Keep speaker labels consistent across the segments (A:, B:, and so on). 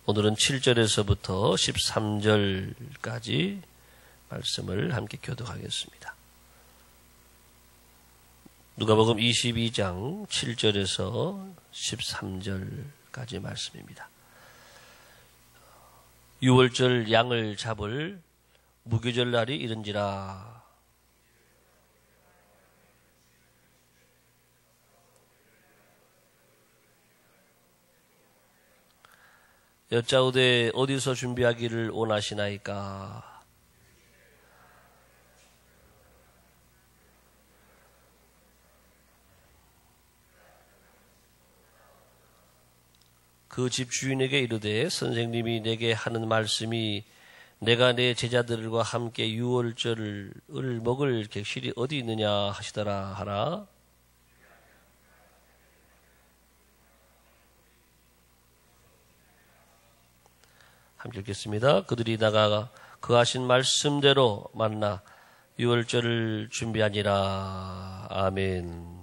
A: 오늘은 7절에서부터 13절까지 말씀을 함께 교독하겠습니다. 누가복음 22장 7절에서 13절까지 말씀입니다. 유월절 양을 잡을 무교절 날이 이른지라. 여짜오되 어디서 준비하기를 원하시나이까? 그 집 주인에게 이르되 선생님이 내게 하는 말씀이 내가 내 제자들과 함께 유월절을 먹을 객실이 어디 있느냐 하시더라 하라. 함께 읽겠습니다. 그들이 나가 그 하신 말씀대로 만나 유월절을 준비하니라. 아멘.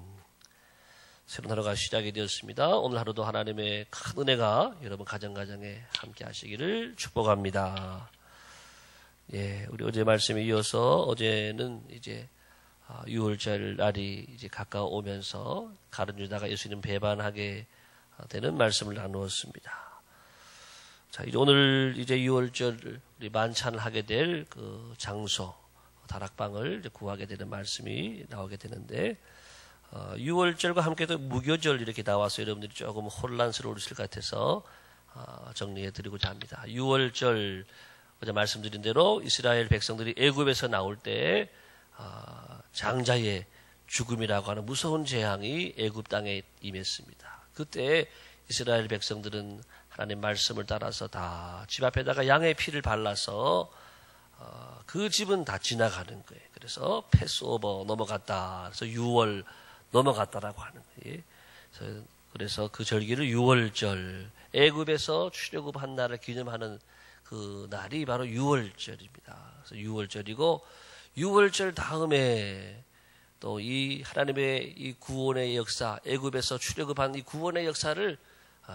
A: 새로운 하루가 시작이 되었습니다. 오늘 하루도 하나님의 큰 은혜가 여러분 가정가정에 함께 하시기를 축복합니다. 예, 우리 어제 말씀에 이어서 어제는 이제 유월절 날이 이제 가까워오면서 가룟 유다가 예수님 배반하게 되는 말씀을 나누었습니다. 자, 이제 오늘 이제 유월절 우리 만찬을 하게 될 그 장소, 다락방을 이제 구하게 되는 말씀이 나오게 되는데, 유월절과 함께도 무교절 이렇게 나와서 여러분들이 조금 혼란스러우실 것 같아서 정리해 드리고자 합니다. 유월절, 어제 말씀드린 대로 이스라엘 백성들이 애굽에서 나올 때 장자의 죽음이라고 하는 무서운 재앙이 애굽 땅에 임했습니다. 그때 이스라엘 백성들은 하나님 말씀을 따라서 다 집 앞에다가 양의 피를 발라서 그 집은 다 지나가는 거예요. 그래서 패스오버 넘어갔다. 그래서 유월 넘어갔다라고 하는 거예요. 그래서 그 절기를 유월절, 애굽에서 출애굽한 날을 기념하는 그 날이 바로 유월절입니다. 그래서 유월절이고, 유월절 다음에 또 이 하나님의 이 구원의 역사, 애굽에서 출애굽한 이 구원의 역사를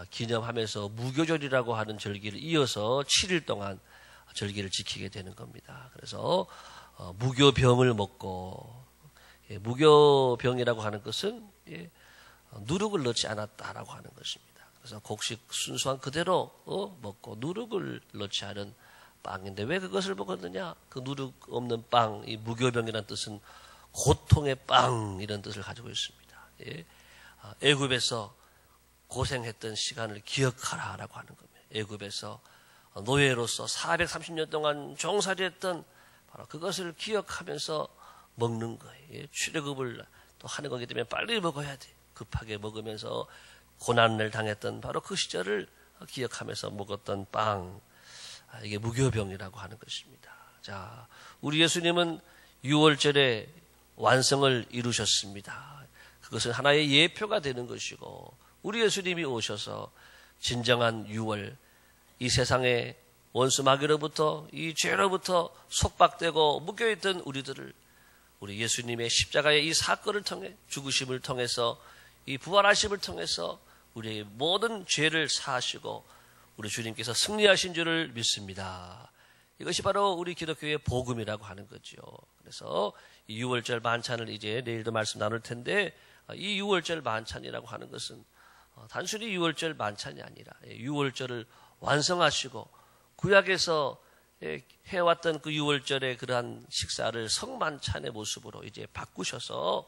A: 기념하면서 무교절이라고 하는 절기를 이어서 7일 동안 절기를 지키게 되는 겁니다. 그래서 무교병을 먹고, 무교병이라고 하는 것은 누룩을 넣지 않았다라고 하는 것입니다. 그래서 곡식 순수한 그대로 먹고 누룩을 넣지 않은 빵인데 왜 그것을 먹었느냐? 그 누룩 없는 빵, 이 무교병이라는 뜻은 고통의 빵 이런 뜻을 가지고 있습니다. 애굽에서 고생했던 시간을 기억하라라고 하는 겁니다. 애굽에서 노예로서 430년 동안 종살이했던 바로 그것을 기억하면서 먹는 거예요. 출애굽을 또 하는 거기 때문에 빨리 먹어야 돼. 급하게 먹으면서 고난을 당했던 바로 그 시절을 기억하면서 먹었던 빵. 이게 무교병이라고 하는 것입니다. 자, 우리 예수님은 유월절에 완성을 이루셨습니다. 그것은 하나의 예표가 되는 것이고, 우리 예수님이 오셔서 진정한 유월, 이 세상의 원수 마귀로부터, 이 죄로부터 속박되고 묶여있던 우리들을 우리 예수님의 십자가의 이 사건을 통해, 죽으심을 통해서, 이 부활하심을 통해서 우리의 모든 죄를 사하시고 우리 주님께서 승리하신 줄을 믿습니다. 이것이 바로 우리 기독교의 복음이라고 하는 거죠. 그래서 이 유월절 만찬을 이제 내일도 말씀 나눌 텐데, 이 유월절 만찬이라고 하는 것은 단순히 유월절 만찬이 아니라 유월절을 완성하시고 구약에서 해왔던 그 유월절의 그러한 식사를 성만찬의 모습으로 이제 바꾸셔서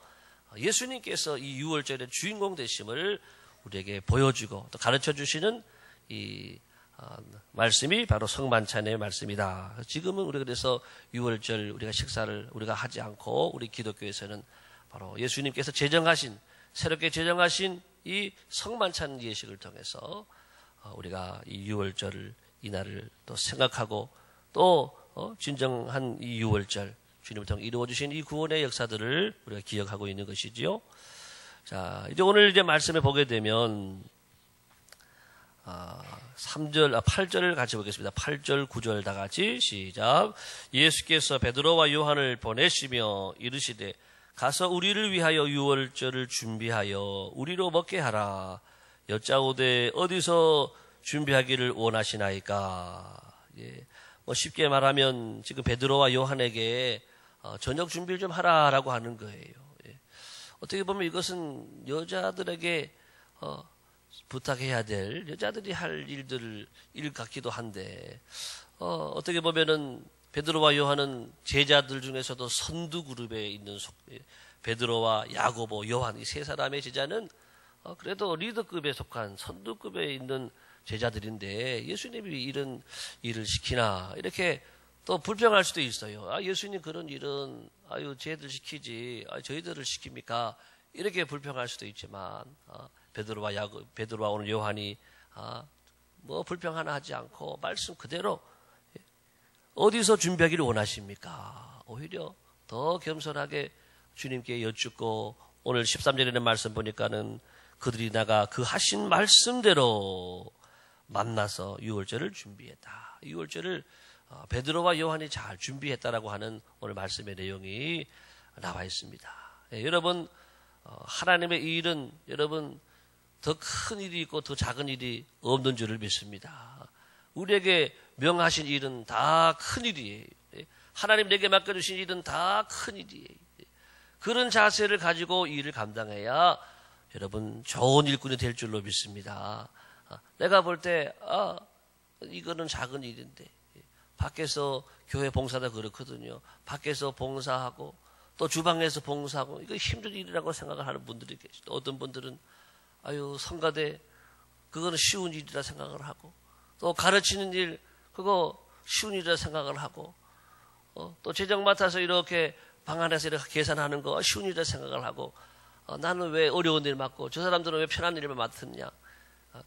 A: 예수님께서 이 유월절의 주인공 되심을 우리에게 보여주고 또 가르쳐 주시는 이 말씀이 바로 성만찬의 말씀이다. 지금은 우리가 그래서 유월절 우리가 식사를 우리가 하지 않고 우리 기독교에서는 바로 예수님께서 새롭게 제정하신 이 성만찬 예식을 통해서 우리가 이 유월절 이 날을 또 생각하고 또 진정한 이 유월절 주님을 통해 이루어주신 이 구원의 역사들을 우리가 기억하고 있는 것이지요. 자, 이제 오늘 이제 말씀에 보게 되면 8절을 같이 보겠습니다. 8절, 9절 다 같이 시작. 예수께서 베드로와 요한을 보내시며 이르시되 가서 우리를 위하여 유월절을 준비하여 우리로 먹게 하라. 여짜오되 어디서 준비하기를 원하시나이까? 예. 뭐 쉽게 말하면 지금 베드로와 요한에게 저녁 준비를 좀 하라라고 하는 거예요. 예. 어떻게 보면 이것은 여자들에게 부탁해야 될, 여자들이 할 일 같기도 한데, 어떻게 보면은 베드로와 요한은 제자들 중에서도 선두 그룹에 있는 베드로와 야고보, 요한 이 세 사람의 제자는 그래도 리더급에 속한 선두급에 있는 제자들인데 예수님이 이런 일을 시키나 이렇게 또 불평할 수도 있어요. 예수님 그런 일은 쟤들 시키지 저희들을 시킵니까? 이렇게 불평할 수도 있지만 베드로와 오늘 요한이 뭐 불평 하나 하지 않고 말씀 그대로 어디서 준비하기를 원하십니까? 오히려 더 겸손하게 주님께 여쭙고 오늘 13절에 있는 말씀 보니까는 그들이 나가 그 하신 말씀대로 만나서 유월절을 준비했다. 유월절을 베드로와 요한이 잘 준비했다라고 하는 오늘 말씀의 내용이 나와 있습니다. 여러분 하나님의 일은 여러분 더 큰 일이 있고 더 작은 일이 없는 줄을 믿습니다. 우리에게 명하신 일은 다 큰 일이에요. 하나님 내게 맡겨주신 일은 다 큰 일이에요. 그런 자세를 가지고 이 일을 감당해야 여러분 좋은 일꾼이 될 줄로 믿습니다. 내가 볼 때 이거는 작은 일인데 밖에서 교회 봉사도 그렇거든요. 밖에서 봉사하고 또 주방에서 봉사하고 이거 힘든 일이라고 생각을 하는 분들이 계시죠. 어떤 분들은 성가대 그거는 쉬운 일이라 생각을 하고 또 가르치는 일 그거 쉬운 일이라 생각을 하고 또 재정 맡아서 이렇게 방 안에서 이렇게 계산하는 거 쉬운 일이라 생각을 하고 나는 왜 어려운 일 맡고 저 사람들은 왜 편한 일만 맡았냐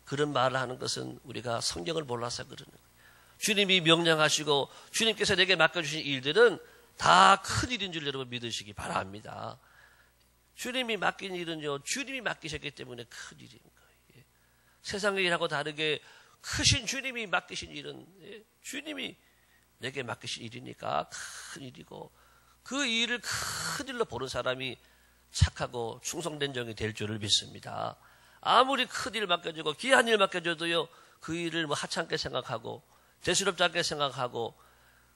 A: 그런 말을 하는 것은 우리가 성경을 몰라서 그러는 거예요. 주님이 명령하시고 주님께서 내게 맡겨주신 일들은 다 큰 일인 줄 여러분 믿으시기 바랍니다. 주님이 맡긴 일은요 주님이 맡기셨기 때문에 큰 일인 거예요. 세상의 일하고 다르게 크신 주님이 맡기신 일은 주님이 내게 맡기신 일이니까 큰 일이고 그 일을 큰 일로 보는 사람이 착하고 충성된 종이 될 줄을 믿습니다. 아무리 큰 일 맡겨주고 귀한 일 맡겨줘도요 그 일을 하찮게 생각하고 대수롭지 않게 생각하고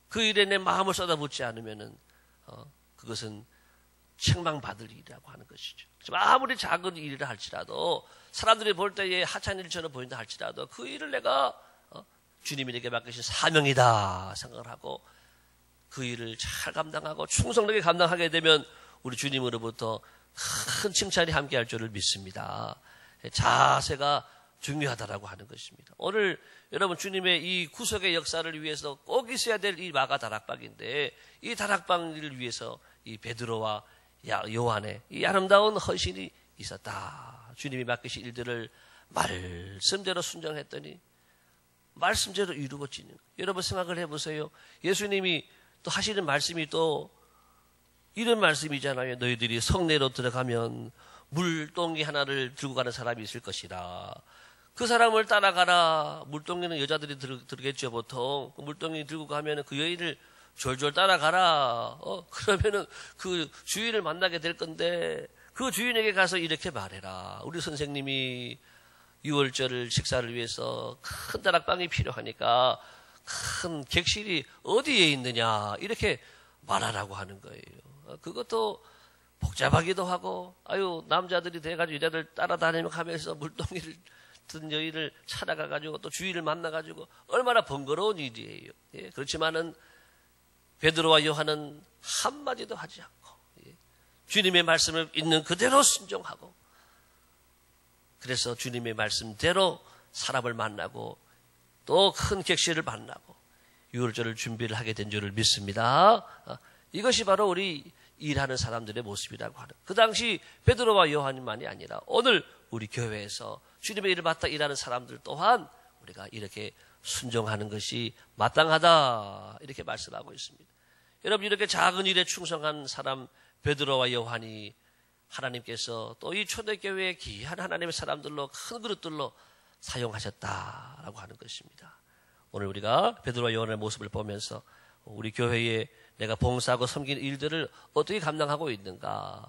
A: 그 일에 내 마음을 쏟아붓지 않으면은 그것은 책망받을 일이라고 하는 것이죠. 아무리 작은 일이라 할지라도 사람들이 볼 때에 하찮은 일처럼 보인다 할지라도 그 일을 내가 주님이 내게 맡기신 사명이다 생각을 하고 그 일을 잘 감당하고 충성되게 감당하게 되면 우리 주님으로부터 큰 칭찬이 함께할 줄을 믿습니다. 자세가 중요하다라고 하는 것입니다. 오늘 여러분 주님의 이 구속의 역사를 위해서 꼭 있어야 될 이 마가 다락방인데 이 다락방을 위해서 이 베드로와 요한의 이 아름다운 헌신이 있었다. 주님이 맡기신 일들을 말씀대로 순종했더니 말씀대로 이루어지는 거예요. 여러분 생각을 해보세요. 예수님이 또 하시는 말씀이 또 이런 말씀이잖아요. 너희들이 성내로 들어가면 물동이 하나를 들고 가는 사람이 있을 것이라. 그 사람을 따라가라. 물동이는 여자들이 들겠죠 보통. 물동이 들고 가면 그 여인을 졸졸 따라가라. 그러면은 그 주인을 만나게 될 건데 그 주인에게 가서 이렇게 말해라. 우리 선생님이 6월절 식사를 위해서 큰 다락방이 필요하니까 큰 객실이 어디에 있느냐 이렇게 말하라고 하는 거예요. 그것도 복잡하기도 하고 남자들이 돼가지고 여자들 따라다니며 가면서 물동이를 든 여인을 찾아가가지고 또 주인을 만나가지고 얼마나 번거로운 일이에요. 그렇지만은 베드로와 요한은 한마디도 하지 않고 주님의 말씀을 있는 그대로 순종하고 그래서 주님의 말씀대로 사람을 만나고 또 큰 객실을 만나고 유월절을 준비를 하게 된 줄을 믿습니다. 이것이 바로 우리 일하는 사람들의 모습이라고 하는 그 당시 베드로와 요한만이 아니라 오늘 우리 교회에서 주님의 일을 맡아 일하는 사람들 또한 우리가 이렇게 순종하는 것이 마땅하다 이렇게 말씀하고 있습니다. 여러분 이렇게 작은 일에 충성한 사람 베드로와 요한이 하나님께서 또 이 초대교회의 귀한 하나님의 사람들로 큰 그릇들로 사용하셨다라고 하는 것입니다. 오늘 우리가 베드로와 요한의 모습을 보면서 우리 교회에 내가 봉사하고 섬기는 일들을 어떻게 감당하고 있는가.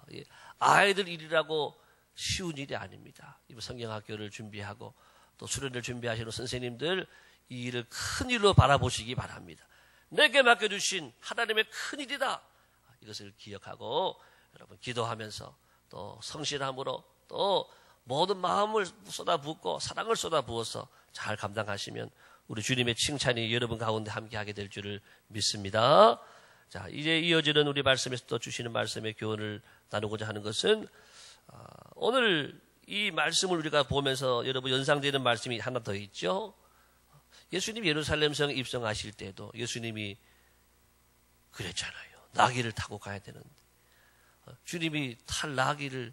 A: 아이들 일이라고 쉬운 일이 아닙니다. 성경학교를 준비하고 또 수련을 준비하시는 선생님들 이 일을 큰 일로 바라보시기 바랍니다. 내게 맡겨주신 하나님의 큰 일이다. 이것을 기억하고 여러분 기도하면서 또 성실함으로 또 모든 마음을 쏟아붓고 사랑을 쏟아부어서 잘 감당하시면 우리 주님의 칭찬이 여러분 가운데 함께하게 될 줄을 믿습니다. 자, 이제 이어지는 우리 말씀에서 또 주시는 말씀의 교훈을 나누고자 하는 것은 오늘 이 말씀을 우리가 보면서 여러분 연상되는 말씀이 하나 더 있죠. 예수님 예루살렘 성에 입성하실 때도 예수님이 그랬잖아요. 나귀를 타고 가야 되는데 주님이 탈 나귀를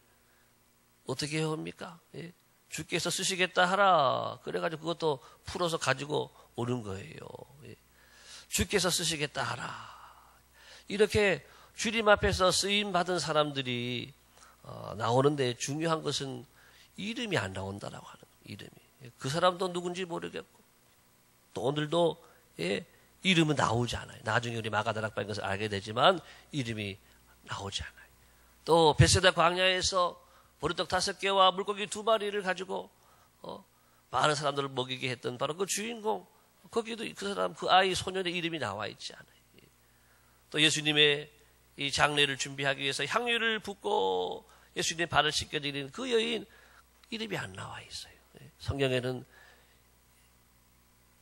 A: 어떻게 합니까? 예? 주께서 쓰시겠다 하라. 그래가지고 그것도 풀어서 가지고 오는 거예요. 예? 주께서 쓰시겠다 하라. 이렇게 주님 앞에서 쓰임 받은 사람들이 나오는데 중요한 것은 이름이 안 나온다라고 하는 이름이. 그 사람도 누군지 모르겠고 또 오늘도 예, 이름은 나오지 않아요. 나중에 우리 마가다락방인 것을 알게 되지만 이름이 나오지 않아요. 또 베세다 광야에서 보리떡 5개와 물고기 2마리를 가지고 많은 사람들을 먹이게 했던 바로 그 주인공, 거기도 그 사람, 그 아이 소년의 이름이 나와 있지 않아요. 또 예수님의 이 장례를 준비하기 위해서 향유를 붓고 예수님의 발을 씻겨드리는 그 여인 이름이 안 나와 있어요. 성경에는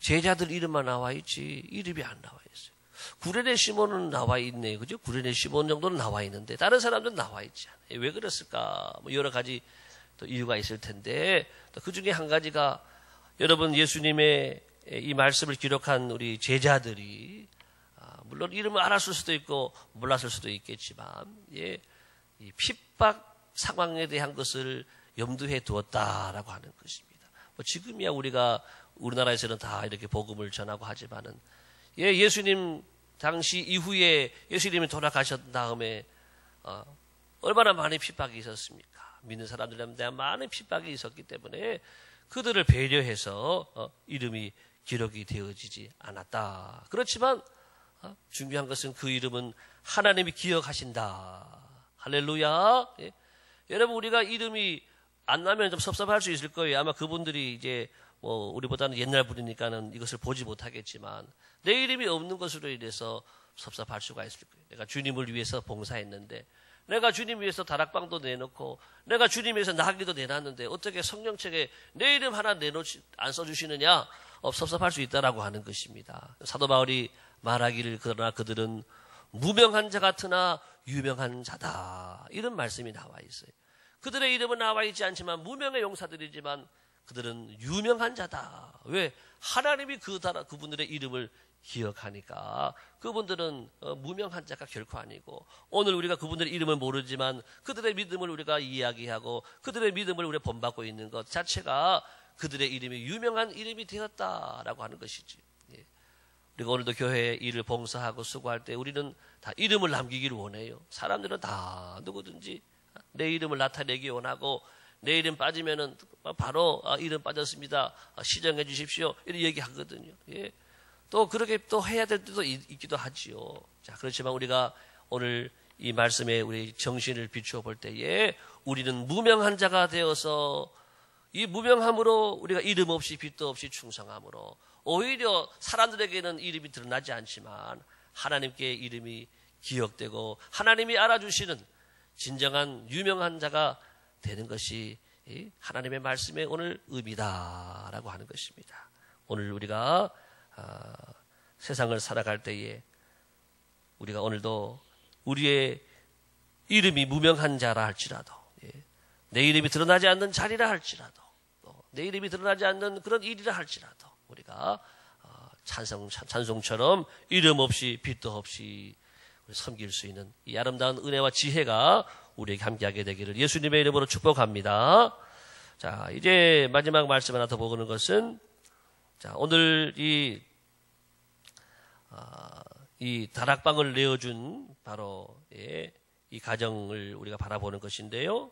A: 제자들 이름만 나와 있지 이름이 안 나와 있어요. 구레네 시몬은 나와 있네, 그죠? 구레네 시몬 정도는 나와 있는데 다른 사람들은 나와 있지 않아요. 왜 그랬을까? 뭐 여러 가지 또 이유가 있을 텐데 또 그 중에 한 가지가 여러분 예수님의 이 말씀을 기록한 우리 제자들이 물론 이름을 알았을 수도 있고 몰랐을 수도 있겠지만 예, 이 핍박 상황에 대한 것을 염두에 두었다라고 하는 것입니다. 뭐 지금이야 우리가 우리나라에서는 다 이렇게 복음을 전하고 하지만은 예수님 당시 이후에 예수님이 돌아가셨던 다음에 얼마나 많은 핍박이 있었습니까? 믿는 사람들에 대한 많은 핍박이 있었기 때문에 그들을 배려해서 이름이 기록이 되어지지 않았다. 그렇지만 중요한 것은 그 이름은 하나님이 기억하신다. 할렐루야. 예. 여러분 우리가 이름이 안 나면 좀 섭섭할 수 있을 거예요. 아마 그분들이 이제 뭐 우리보다는 옛날 분이니까는 이것을 보지 못하겠지만 내 이름이 없는 것으로 인해서 섭섭할 수가 있을 거예요. 내가 주님을 위해서 봉사했는데 내가 주님 위해서 다락방도 내놓고 내가 주님 위해서 나귀도 내놨는데 어떻게 성경책에 내 이름 하나 내놓지 안 써주시느냐? 섭섭할 수 있다라고 하는 것입니다. 사도 바울이 말하기를 그러나 그들은 무명한 자 같으나 유명한 자다. 이런 말씀이 나와 있어요. 그들의 이름은 나와 있지 않지만 무명의 용사들이지만 그들은 유명한 자다. 왜? 하나님이 그분들의 이름을 기억하니까 그분들은 무명한 자가 결코 아니고 오늘 우리가 그분들의 이름을 모르지만 그들의 믿음을 우리가 이야기하고 그들의 믿음을 우리가 본받고 있는 것 자체가 그들의 이름이 유명한 이름이 되었다라고 하는 것이지. 우리가 오늘도 교회에 일을 봉사하고 수고할 때 우리는 다 이름을 남기기를 원해요. 사람들은 다 누구든지 내 이름을 나타내기 원하고 내 이름 빠지면은 바로 이름 빠졌습니다. 시정해 주십시오. 이렇게 얘기하거든요. 예. 또 그렇게 또 해야 될 때도 있기도 하지요. 자, 그렇지만 우리가 오늘 이 말씀에 우리 정신을 비추어 볼 때에 우리는 무명한 자가 되어서 이 무명함으로 우리가 이름 없이 빚도 없이 충성함으로 오히려 사람들에게는 이름이 드러나지 않지만 하나님께 이름이 기억되고 하나님이 알아주시는 진정한 유명한 자가 되는 것이 하나님의 말씀의 오늘 의미다라고 하는 것입니다. 오늘 우리가 세상을 살아갈 때에 우리가 오늘도 우리의 이름이 무명한 자라 할지라도 내 이름이 드러나지 않는 자리라 할지라도 내 이름이 드러나지 않는 그런 일이라 할지라도 우리가 찬송처럼 이름 없이 빚도 없이 섬길 수 있는 이 아름다운 은혜와 지혜가 우리에게 함께하게 되기를 예수님의 이름으로 축복합니다. 자, 이제 마지막 말씀 하나 더 보는 것은 자, 오늘 이 다락방을 내어준 바로 이 가정을 우리가 바라보는 것인데요.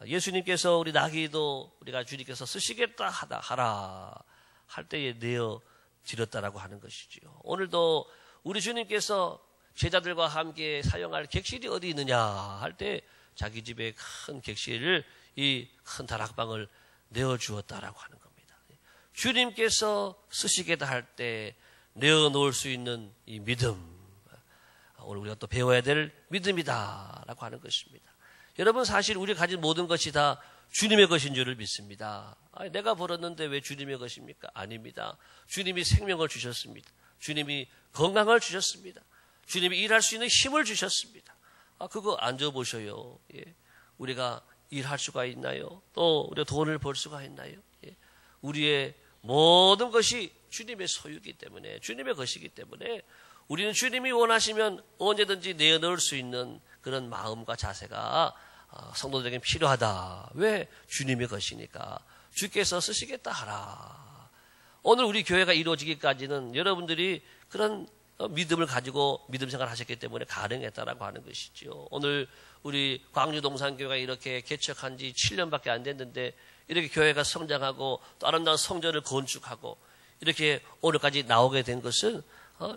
A: 예수님께서 우리 나귀도 우리가 주님께서 쓰시겠다 하라 할 때에 내어 드렸다라고 하는 것이지요. 오늘도 우리 주님께서 제자들과 함께 사용할 객실이 어디 있느냐 할 때 자기 집에 큰 객실을 이 큰 다락방을 내어 주었다라고 하는 겁니다. 주님께서 쓰시겠다 할 때 내어놓을 수 있는 이 믿음, 오늘 우리가 또 배워야 될 믿음이다라고 하는 것입니다. 여러분, 사실 우리가 가진 모든 것이 다 주님의 것인 줄을 믿습니다. 내가 벌었는데 왜 주님의 것입니까? 아닙니다. 주님이 생명을 주셨습니다. 주님이 건강을 주셨습니다. 주님이 일할 수 있는 힘을 주셨습니다. 그거 앉아보셔요. 예. 우리가 일할 수가 있나요? 또 우리가 돈을 벌 수가 있나요? 예. 우리의 모든 것이 주님의 소유이기 때문에, 주님의 것이기 때문에 우리는 주님이 원하시면 언제든지 내어놓을 수 있는 그런 마음과 자세가 성도들에게 필요하다. 왜? 주님의 것이니까. 주께서 쓰시겠다 하라. 오늘 우리 교회가 이루어지기까지는 여러분들이 그런 믿음을 가지고 믿음 생활을 하셨기 때문에 가능했다라고 하는 것이죠. 오늘 우리 광주 동산교회가 이렇게 개척한 지 7년밖에 안 됐는데 이렇게 교회가 성장하고 또 아름다운 성전을 건축하고 이렇게 오늘까지 나오게 된 것은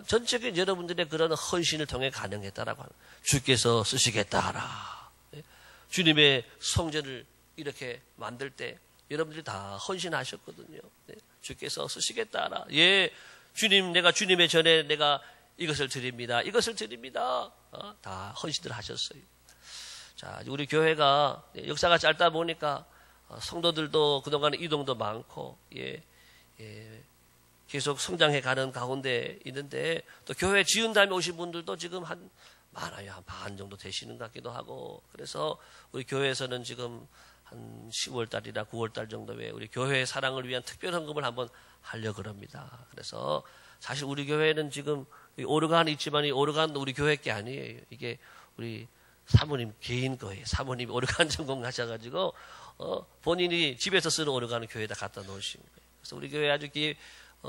A: 전적인 여러분들의 그런 헌신을 통해 가능했다라고 하는, 주께서 쓰시겠다 하라. 주님의 성전을 이렇게 만들 때 여러분들이 다 헌신하셨거든요. 주께서 쓰시겠다 하라. 예, 주님, 내가 주님의 전에 내가 이것을 드립니다. 이것을 드립니다. 다 헌신을 하셨어요. 자, 우리 교회가 역사가 짧다 보니까 성도들도 그동안 이동도 많고, 계속 성장해 가는 가운데 있는데, 또 교회 지은 다음에 오신 분들도 지금 많아요. 한 반 정도 되시는 것 같기도 하고, 그래서 우리 교회에서는 지금 한 10월 달이나 9월 달 정도에 우리 교회의 사랑을 위한 특별 헌금을 한번 하려고 합니다. 그래서 사실 우리 교회는 지금 오르간이 있지만 이 오르간도 우리 교회 게 아니에요. 이게 우리 사모님 개인 거예요. 사모님이 오르간 전공하셔가지고 본인이 집에서 쓰는 오르간을 교회에다 갖다 놓으신 거예요. 그래서 우리 교회 아주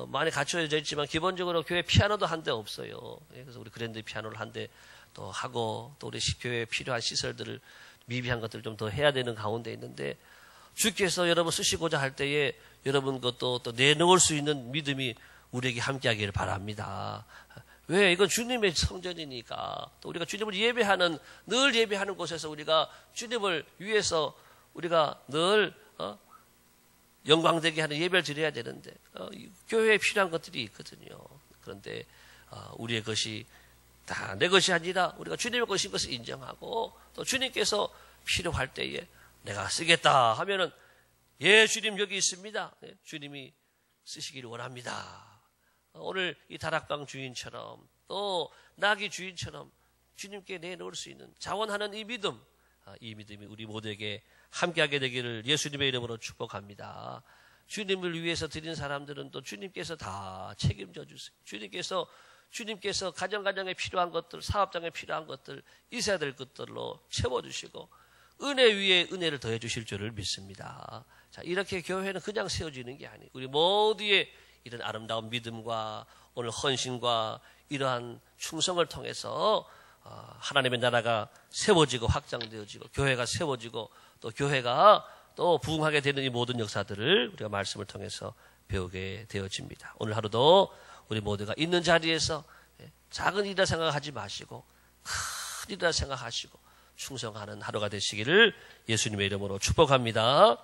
A: 많이 갖춰져 있지만 기본적으로 교회 피아노도 한 대 없어요. 그래서 우리 그랜드 피아노를 한 대 또 하고, 또 우리 교회에 필요한 시설들을 미비한 것들을 좀 더 해야 되는 가운데 있는데, 주께서 여러분 쓰시고자 할 때에 여러분 것도 또 내놓을 수 있는 믿음이 우리에게 함께하기를 바랍니다. 왜? 이건 주님의 성전이니까. 또 우리가 주님을 늘 예배하는 곳에서 우리가 주님을 위해서 우리가 늘 영광되게 하는 예배를 드려야 되는데, 교회에 필요한 것들이 있거든요. 그런데 우리의 것이 다 내 것이 아니라 우리가 주님의 것인 것을 인정하고, 또 주님께서 필요할 때에 내가 쓰겠다 하면은, 예, 주님 여기 있습니다. 주님이 쓰시기를 원합니다. 오늘 이 다락방 주인처럼 또 나귀 주인처럼 주님께 내놓을 수 있는 자원하는 이 믿음이 우리 모두에게 함께하게 되기를 예수님의 이름으로 축복합니다. 주님을 위해서 드린 사람들은 또 주님께서 다 책임져 주세요. 주님께서 가정에 필요한 것들, 사업장에 필요한 것들, 있어야 될 것들로 채워주시고 은혜 위에 은혜를 더해 주실 줄을 믿습니다. 자, 이렇게 교회는 그냥 세워지는 게 아니에요. 우리 모두의 이런 아름다운 믿음과 오늘 헌신과 이러한 충성을 통해서 하나님의 나라가 세워지고 확장되어지고 교회가 세워지고 또 교회가 또 부흥하게 되는 이 모든 역사들을 우리가 말씀을 통해서 배우게 되어집니다. 오늘 하루도 우리 모두가 있는 자리에서 작은 일이라 생각하지 마시고 큰 일이라 생각하시고 충성하는 하루가 되시기를 예수님의 이름으로 축복합니다.